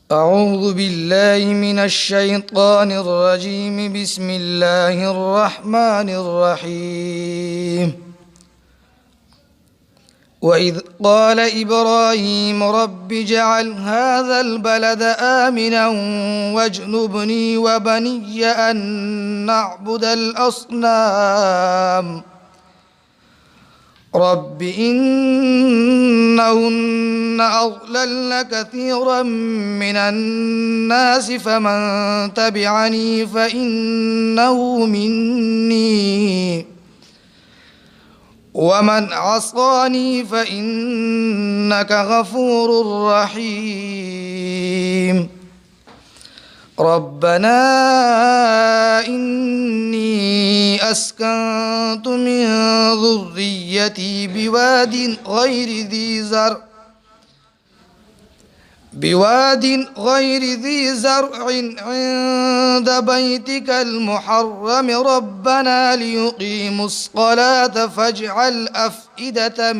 أعوذ بالله من الشيطان الرجيم. بسم الله الرحمن الرحيم. وإذ قال إبراهيم رب اجعل هذا البلد آمنا واجنبني وبني أن نعبد الأصنام رب إنهن أضللن كثيرا من الناس فمن تبعني فإنه مني ومن عصاني فإنك غفور رحيم. ربنا إني أسكنت من ذريتي بواد غير ذي زرع عند بيتك المحرم ربنا ليقيموا الصلاة فاجعل أفئدة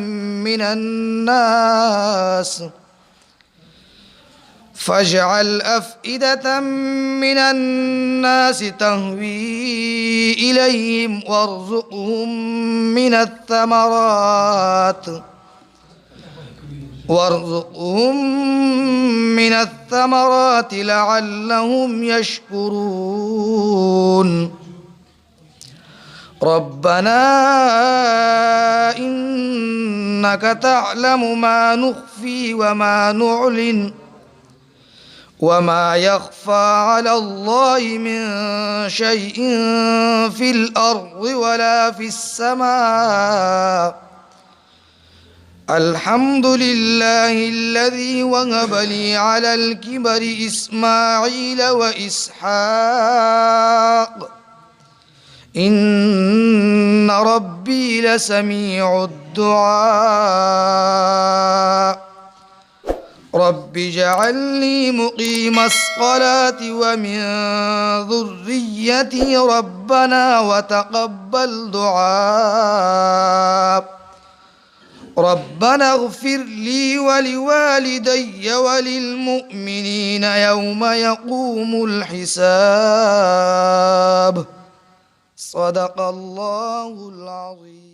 من الناس تهوي إليهم وارزقهم من الثمرات لعلهم يشكرون. ربنا إنك تعلم ما نخفي وما نعلن وما يخفى على الله من شيء في الأرض ولا في السماء. الحمد لله الذي وهب لي على الكبر إسماعيل وإسحاق إن ربي لسميع الدعاء. رب اجعلني مقيم الصلاة ومن ذريتي ربنا وتقبل دعاء. ربنا اغفر لي ولوالدي وللمؤمنين يوم يقوم الحساب. صدق الله العظيم.